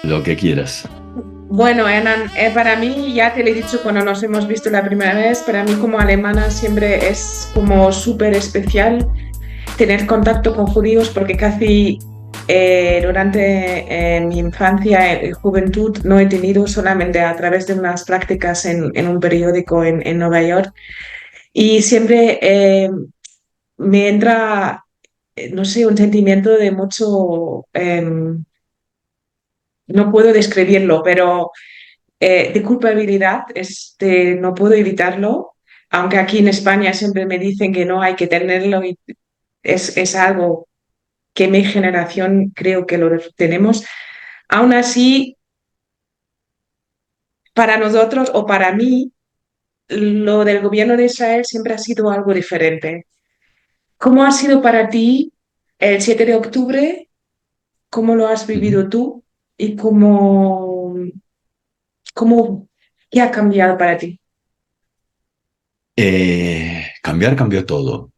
Lo que quieras. Bueno, Enan, para mí, ya te lo he dicho cuando nos hemos visto la primera vez, para mí como alemana siempre es como súper especial tener contacto con judíos porque casi durante mi infancia y juventud no he tenido solamente a través de unas prácticas en un periódico en Nueva York y siempre me entra, no sé, un sentimiento de mucho, no puedo describirlo, pero de culpabilidad, no puedo evitarlo, aunque aquí en España siempre me dicen que no hay que tenerlo y es algo que mi generación creo que lo tenemos. Aún así, para nosotros o para mí, lo del gobierno de Israel siempre ha sido algo diferente. ¿Cómo ha sido para ti el 7 de octubre? ¿Cómo lo has Ujú. vivido tú? ¿Y cómo, qué ha cambiado para ti? Cambiar cambió todo.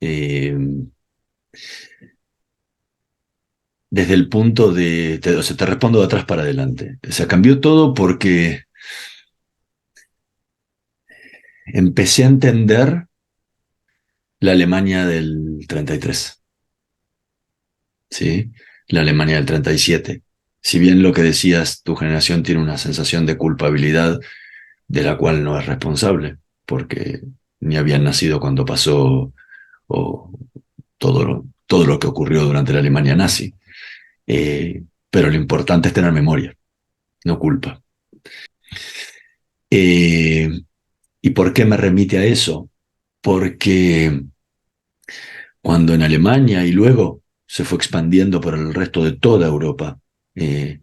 Eh, Desde el punto o sea, te respondo de atrás para adelante. O sea, cambió todo porque empecé a entender la Alemania del 33, ¿sí? La Alemania del 37. Si bien lo que decías, tu generación tiene una sensación de culpabilidad de la cual no es responsable, porque ni habían nacido cuando pasó o todo lo que ocurrió durante la Alemania nazi. Pero lo importante es tener memoria, no culpa. Eh, ¿Y por qué me remite a eso? Porque cuando en Alemania y luego se fue expandiendo por el resto de toda Europa, eh,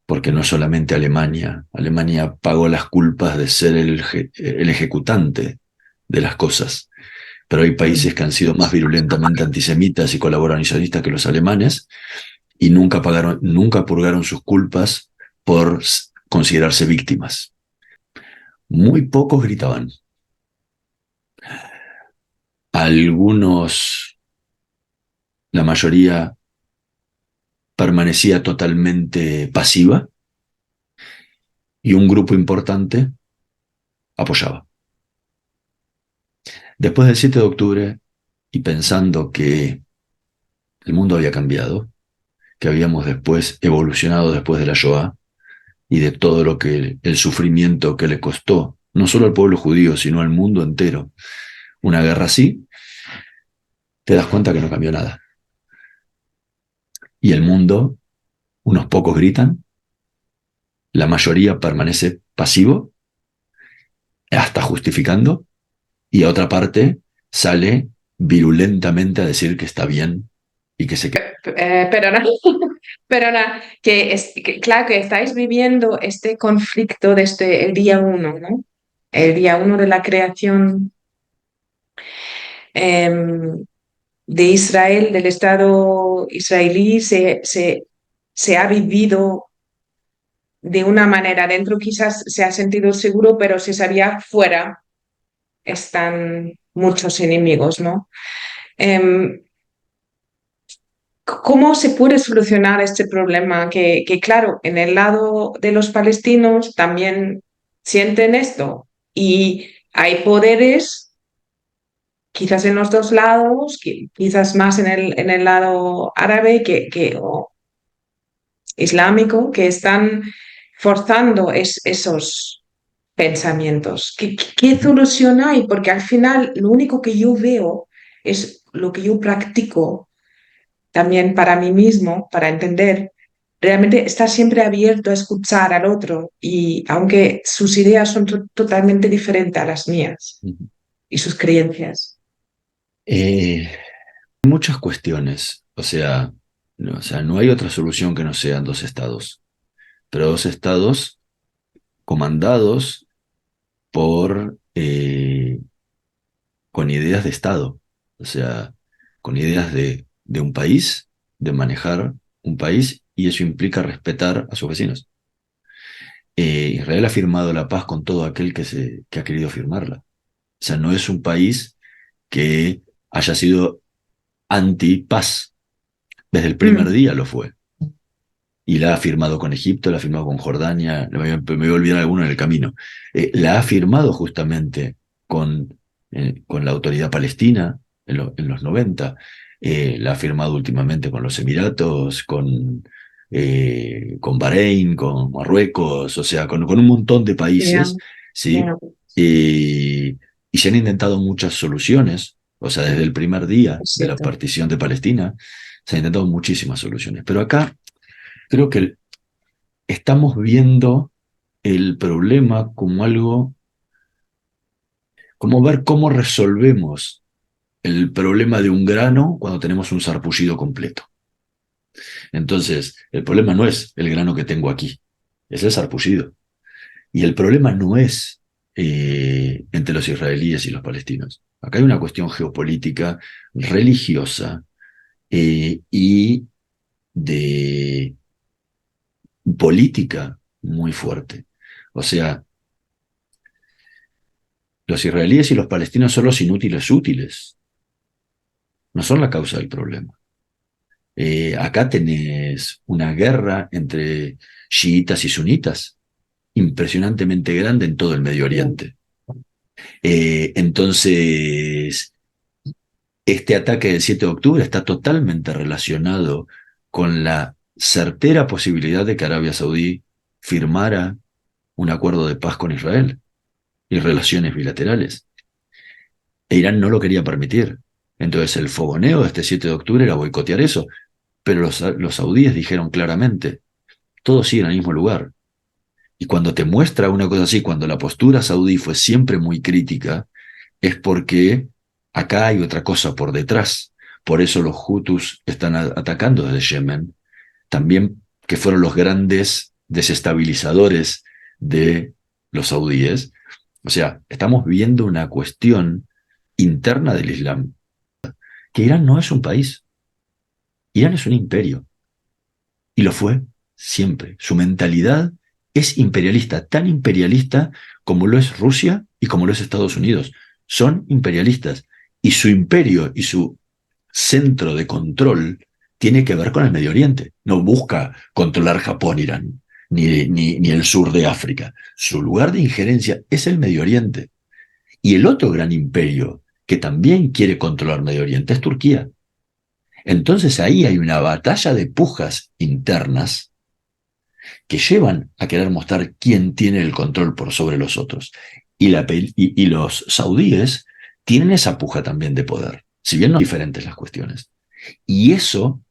porque no solamente Alemania, Alemania pagó las culpas de ser el ejecutante de las cosas, pero hay países que han sido más virulentamente antisemitas y colaboracionistas que los alemanes y nunca purgaron sus culpas por considerarse víctimas. Muy pocos gritaban. Algunos, la mayoría, permanecía totalmente pasiva y un grupo importante apoyaba. Después del 7 de octubre, y pensando que el mundo había cambiado, que habíamos después evolucionado después de la Shoah y de todo lo que el sufrimiento que le costó, no solo al pueblo judío, sino al mundo entero, una guerra así, te das cuenta que no cambió nada. Y el mundo, unos pocos gritan, la mayoría permanece pasivo, hasta justificando, y a otra parte sale virulentamente a decir que está bien y que se queda. Perdona, perdona, que claro que estáis viviendo este conflicto desde el día uno, ¿no? El día uno de la creación em, de Israel, del Estado israelí, se ha vivido de una manera. Dentro quizás se ha sentido seguro, pero se sabía fuera están muchos enemigos, ¿no? Em, ¿Cómo se puede solucionar este problema? Claro, en el lado de los palestinos también sienten esto y hay poderes, quizás en los dos lados, quizás más en el lado árabe o islámico, que están forzando esos pensamientos. ¿Qué solución hay? Porque al final lo único que yo veo es lo que yo practico también para mí mismo, para entender, realmente estar siempre abierto a escuchar al otro y aunque sus ideas son totalmente diferentes a las mías y sus creencias. Eh, Muchas cuestiones, o sea, no hay otra solución que no sean dos estados, pero dos estados comandados por, con ideas de estado, o sea, con ideas de un país, de manejar un país, y eso implica respetar a sus vecinos. Israel ha firmado la paz con todo aquel que ha querido firmarla. O sea, no es un país que haya sido anti-paz. Desde el primer Mm, día lo fue. y la ha firmado con Egipto, la ha firmado con Jordania, me voy a olvidar alguno en el camino. La ha firmado justamente con la autoridad palestina en los 90, la ha firmado últimamente con los Emiratos, con Bahrein, con Marruecos, o sea, con un montón de Ya, países, ¿sí? ya, Y se han intentado muchas soluciones, o sea, desde el primer día es de la cierto. partición de Palestina, se han intentado muchísimas soluciones. Pero acá creo que estamos viendo el problema como algo, como ver cómo resolvemos el problema de un grano cuando tenemos un sarpullido completo. Entonces, el problema no es el grano que tengo aquí, es el sarpullido. Y el problema no es entre los israelíes y los palestinos. Acá hay una cuestión geopolítica, religiosa y de política muy fuerte. O sea, los israelíes y los palestinos son los inútiles útiles, no son la causa del problema. Acá tenés una guerra entre chiitas y sunitas impresionantemente grande en todo el Medio Ya, Oriente. Entonces, este ataque del 7 de octubre está totalmente relacionado con la certera posibilidad de que Arabia Saudí firmara un acuerdo de paz con Israel y relaciones bilaterales. E Irán no lo quería permitir. Entonces el fogoneo de este 7 de octubre era boicotear eso. Pero los saudíes dijeron claramente, todo sigue en el mismo lugar. Y cuando te muestra una cosa así, cuando la postura saudí fue siempre muy crítica, es porque acá hay otra cosa por detrás. Por eso los Hutus están atacando desde Yemen, también que fueron los grandes desestabilizadores de los saudíes. O sea, estamos viendo una cuestión interna del Islam, que Irán no es un país, Irán es un imperio, y lo fue siempre. Su mentalidad es imperialista, tan imperialista como lo es Rusia y como lo es Estados Unidos. Son imperialistas, y su imperio y su centro de control tiene que ver con el Medio Oriente. No busca controlar Japón, Irán, ni el sur de África. Su lugar de injerencia es el Medio Oriente. Y el otro gran imperio que también quiere controlar Medio Oriente es Turquía. Entonces ahí hay una batalla de pujas internas que llevan a querer mostrar quién tiene el control por sobre los otros. Y los saudíes tienen esa puja también de poder, si bien no son diferentes las cuestiones. Y eso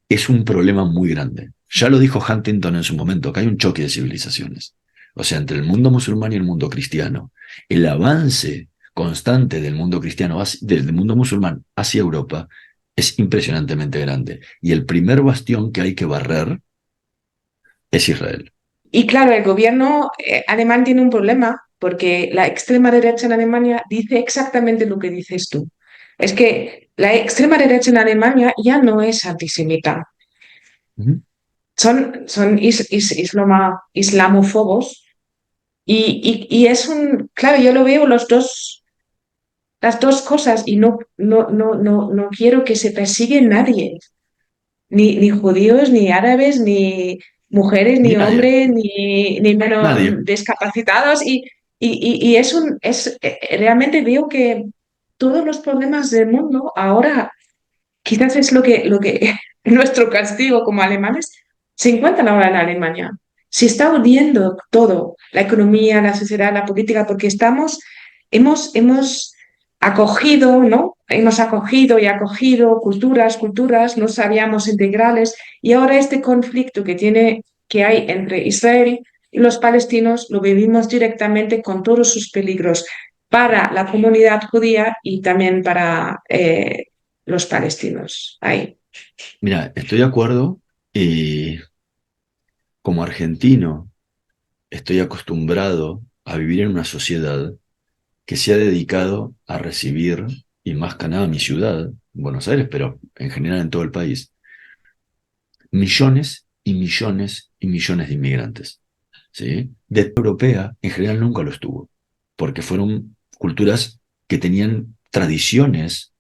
es un problema muy grande. Ya lo dijo Huntington en su momento, que hay un choque de civilizaciones. O sea, entre el mundo musulmán y el mundo cristiano. El avance constante del mundo cristiano, del mundo musulmán hacia Europa, es impresionantemente grande. Y el primer bastión que hay que barrer es Israel. Y claro, el gobierno alemán tiene un problema porque la extrema derecha en Alemania dice exactamente lo que dices tú. Es que la extrema derecha en Alemania ya no es antisemita. Uh -huh. Son islamófobos y es un, claro, yo lo veo las dos cosas y no quiero que se persigue nadie, ni judíos, ni árabes, ni mujeres, Ni ni nadie, hombres, ni menos nadie. discapacitados. Y realmente veo que todos los problemas del mundo ahora quizás es lo que nuestro castigo como alemanes se encuentran ahora en Alemania. Se está hundiendo todo, la economía, la sociedad, la política, porque hemos acogido, ¿no? Hemos acogido y acogido culturas, no sabíamos integrales, y ahora este conflicto que hay entre Israel y los palestinos lo vivimos directamente con todos sus peligros para la comunidad judía y también para los palestinos. Ahí. Mira, estoy de acuerdo. Como argentino, estoy acostumbrado a vivir en una sociedad que se ha dedicado a recibir, y más que nada mi ciudad, Buenos Aires, pero en general en todo el país, millones y millones y millones de inmigrantes. ¿Sí? De europea, en general nunca lo estuvo, porque fueron culturas que tenían tradiciones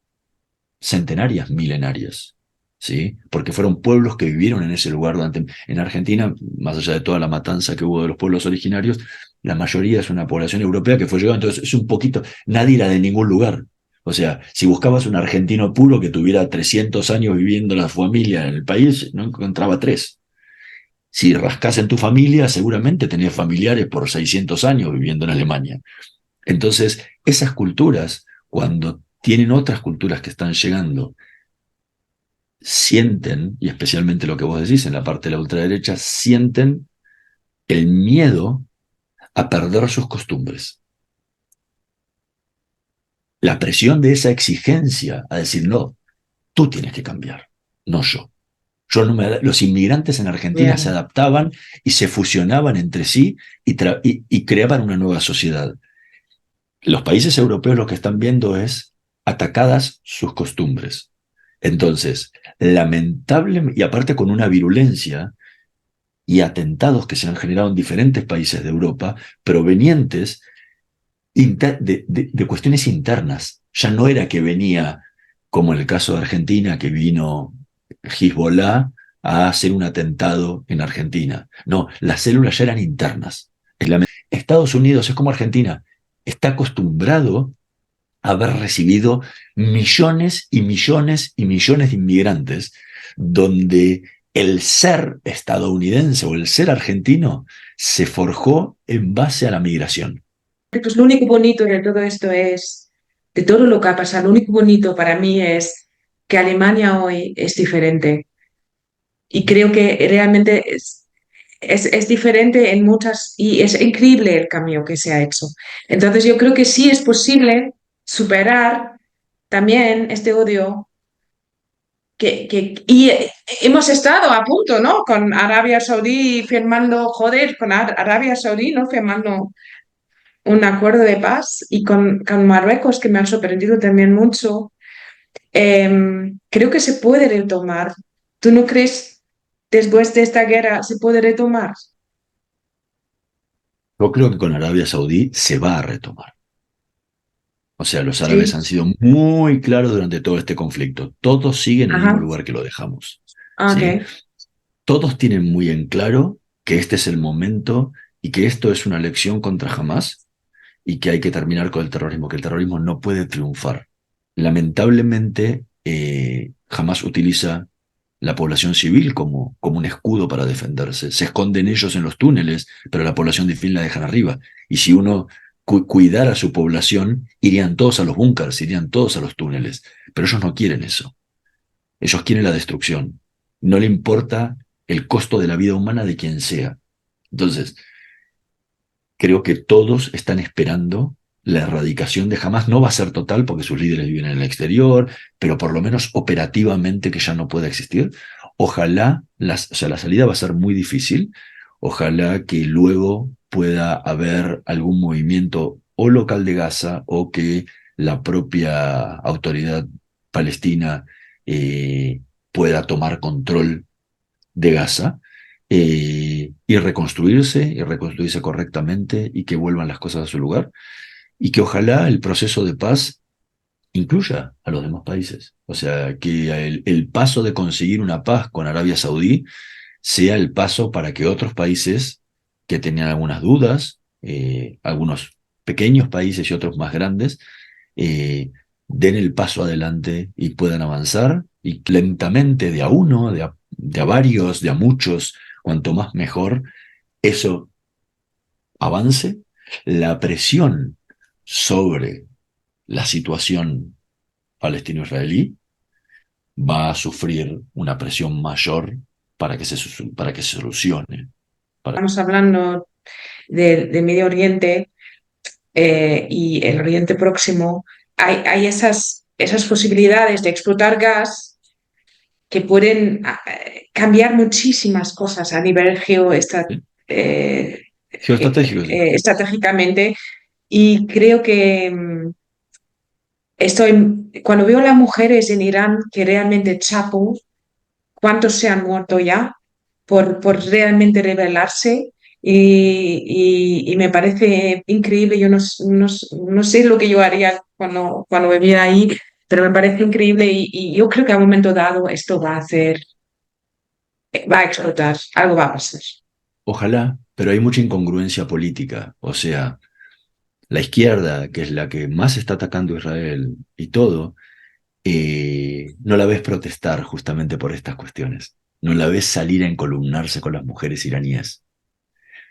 centenarias, milenarias. ¿sí? Porque fueron pueblos que vivieron en ese lugar durante... En Argentina, más allá de toda la matanza que hubo de los pueblos originarios, la mayoría es una población europea que fue llegando, entonces es un poquito, nadie era de ningún lugar. O sea, si buscabas un argentino puro que tuviera 300 años viviendo la familia en el país, no encontraba tres. Si rascas en tu familia, seguramente tenías familiares por 600 años viviendo en Alemania. Entonces, esas culturas, cuando tienen otras culturas que están llegando, sienten, y especialmente lo que vos decís en la parte de la ultraderecha, sienten el miedo a perder sus costumbres. La presión de esa exigencia a decir, no, tú tienes que cambiar, no yo. Los inmigrantes en Argentina se Bien. adaptaban y se fusionaban entre sí y creaban una nueva sociedad. Los países europeos lo que están viendo es atacadas sus costumbres. Entonces, lamentablemente, y aparte con una virulencia y atentados que se han generado en diferentes países de Europa, provenientes de cuestiones internas. Ya no era que venía, como en el caso de Argentina, que vino Hezbollah a hacer un atentado en Argentina. No, las células ya eran internas. Estados Unidos es como Argentina, está acostumbrado a haber recibido millones y millones y millones de inmigrantes, donde el ser estadounidense o el ser argentino se forjó en base a la migración. Pues lo único bonito de todo esto es, de todo lo que ha pasado, lo único bonito para mí es que Alemania hoy es diferente. Y creo que realmente es diferente en muchas, y es increíble el cambio que se ha hecho. Entonces yo creo que sí es posible superar también este odio y hemos estado a punto, ¿no? Con Arabia Saudí firmando, joder, con Arabia Saudí, ¿no? Firmando un acuerdo de paz y con Marruecos, que me han sorprendido también mucho. Creo que se puede retomar. ¿Tú no crees después de esta guerra se puede retomar? Yo creo que con Arabia Saudí se va a retomar. O sea, los árabes Sí. han sido muy claros durante todo este conflicto. Todos siguen en el mismo Ajá. lugar que lo dejamos. ¿Sí? Ok. Todos tienen muy en claro que este es el momento y que esto es una lección contra Hamas y que hay que terminar con el terrorismo, que el terrorismo no puede triunfar. Lamentablemente, Hamas utiliza la población civil como un escudo para defenderse. Se esconden ellos en los túneles, pero la población civil la dejan arriba. Y si uno cuidara a su población, irían todos a los búnkers, irían todos a los túneles. Pero ellos no quieren eso. Ellos quieren la destrucción. No le importa el costo de la vida humana de quien sea. Entonces, creo que todos están esperando la erradicación de Hamas. No va a ser total porque sus líderes viven en el exterior, pero por lo menos operativamente que ya no pueda existir. Ojalá, o sea, la salida va a ser muy difícil. Ojalá que luego pueda haber algún movimiento o local de Gaza o que la propia autoridad palestina eh, pueda tomar control de Gaza y reconstruirse correctamente y que vuelvan las cosas a su lugar y que ojalá el proceso de paz incluya a los demás países. O sea, que el paso de conseguir una paz con Arabia Saudí sea el paso para que otros países que tenían algunas dudas, algunos pequeños países y otros más grandes, den el paso adelante y puedan avanzar y lentamente de a uno, de a varios, de a muchos, cuanto más mejor, eso avance. La presión sobre la situación palestino-israelí va a sufrir una presión mayor para que se solucione. Estamos hablando de Medio Oriente y el Oriente Próximo. Hay esas posibilidades de explotar gas que pueden cambiar muchísimas cosas a nivel ¿Sí? eh, Geoestratégico, sí. estratégicamente. Y creo que cuando veo a las mujeres en Irán que realmente chapo, cuántos se han muerto ya por realmente rebelarse y me parece increíble. Yo no sé lo que yo haría cuando me viera ahí, Pero me parece increíble y yo creo que a un momento dado esto va a explotar, algo va a pasar. Ojalá, pero hay mucha incongruencia política. O sea, la izquierda, que es la que más está atacando a Israel y todo, no la ves protestar justamente por estas cuestiones. No la ves salir a encolumnarse con las mujeres iraníes.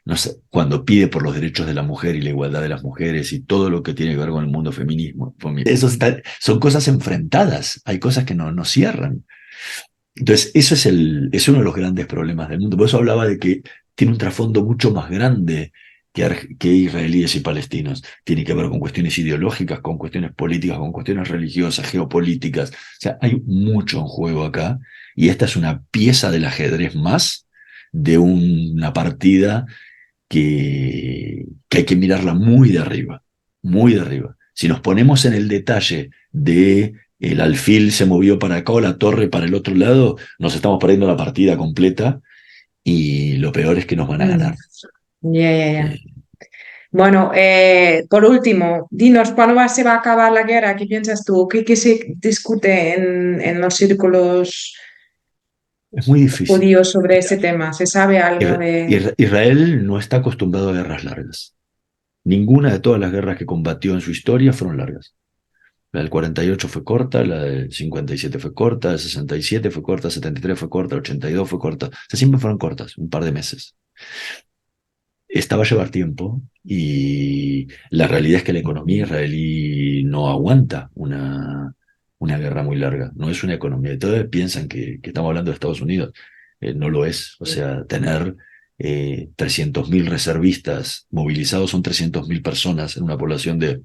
No sé, cuando pide por los derechos de la mujer y la igualdad de las mujeres y todo lo que tiene que ver con el mundo feminismo. Son cosas enfrentadas, hay cosas que no cierran. Entonces, eso es uno de los grandes problemas del mundo. Por eso hablaba de que tiene un trasfondo mucho más grande que israelíes y palestinos. Tiene que ver con cuestiones ideológicas, con cuestiones políticas, con cuestiones religiosas, geopolíticas. O sea, hay mucho en juego acá y esta es una pieza del ajedrez más de una partida que hay que mirarla muy de arriba, muy de arriba. Si nos ponemos en el detalle de el alfil se movió para acá o la torre para el otro lado, nos estamos perdiendo la partida completa y lo peor es que nos van a Mm. ganar. Ya, ya, ya. Eh, Bueno, por último, dinos, ¿cuándo se va a acabar la guerra? ¿Qué piensas tú? ¿Qué se discute en los círculos es muy difícil. judíos sobre ese tema? ¿Se sabe algo de...? Israel no está acostumbrado a guerras largas. Ninguna de todas las guerras que combatió en su historia fueron largas. La del 48 fue corta, la del 57 fue corta, la del 67 fue corta, 73 fue corta, 82 fue corta. O sea, siempre fueron cortas, un par de meses. Esta va a llevar tiempo y la realidad es que la economía israelí no aguanta una guerra muy larga. No es una economía. Todos piensan que estamos hablando de Estados Unidos. No lo es. O sea, tener 300.000 reservistas movilizados son 300.000 personas en una población de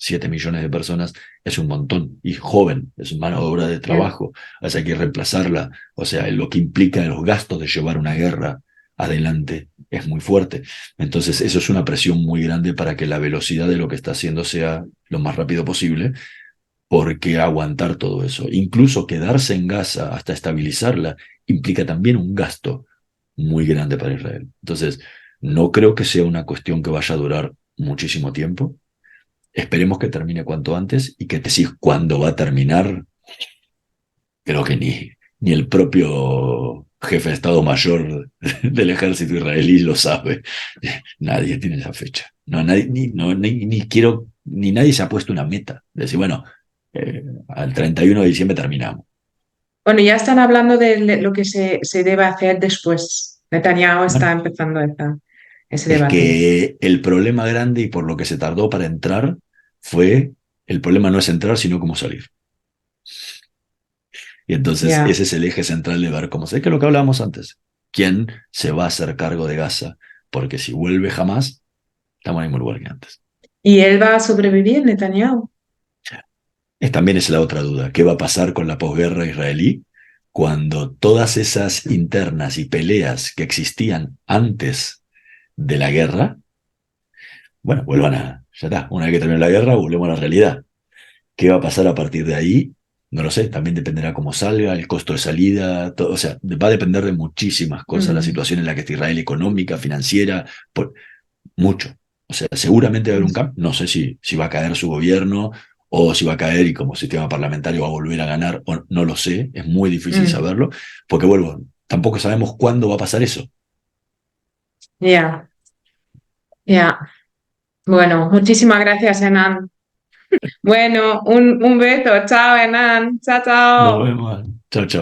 7 millones de personas es un montón, y joven, es mano de obra de trabajo, o sea, hay que reemplazarla, o sea, lo que implica los gastos de llevar una guerra adelante es muy fuerte. Entonces, eso es una presión muy grande para que la velocidad de lo que está haciendo sea lo más rápido posible, porque aguantar todo eso, incluso quedarse en Gaza hasta estabilizarla, implica también un gasto muy grande para Israel. Entonces, no creo que sea una cuestión que vaya a durar muchísimo tiempo. Esperemos que termine cuanto antes y que te decís cuándo va a terminar, creo que ni el propio jefe de Estado Mayor del ejército israelí lo sabe. Nadie tiene esa fecha. No, nadie, ni quiero, ni nadie se ha puesto una meta. De decir, bueno, al 31 de diciembre terminamos. Bueno, ya están hablando de lo que se debe hacer después. Netanyahu está Bueno, empezando ese es debate. que el problema grande y por lo que se tardó para entrar fue, el problema no es entrar, sino cómo salir. Y entonces Ya. ese es el eje central de ver cómo se, que es lo que hablábamos antes. ¿Quién se va a hacer cargo de Gaza? Porque si vuelve jamás, estamos en el mismo lugar que antes. ¿Y él va a sobrevivir, Netanyahu? También es la otra duda. ¿Qué va a pasar con la posguerra israelí cuando todas esas internas y peleas que existían antes de la guerra, bueno, vuelvan a, ya está, una vez que termine la guerra, volvemos a la realidad. ¿Qué va a pasar a partir de ahí? No lo sé, también dependerá cómo salga, el costo de salida, todo, o sea, va a depender de muchísimas cosas, la Mm. situación en la que está Israel, económica, financiera, mucho. O sea, seguramente va a haber un cambio, no sé si va a caer su gobierno o si va a caer y como sistema parlamentario va a volver a ganar, o no lo sé, es muy difícil Mm. saberlo, porque vuelvo, tampoco sabemos cuándo va a pasar eso. Ya, ya. Bueno, muchísimas gracias, Enan. Bueno, un beso. Chao, Enan. Chao, Nos chao. vemos. Chao, chao.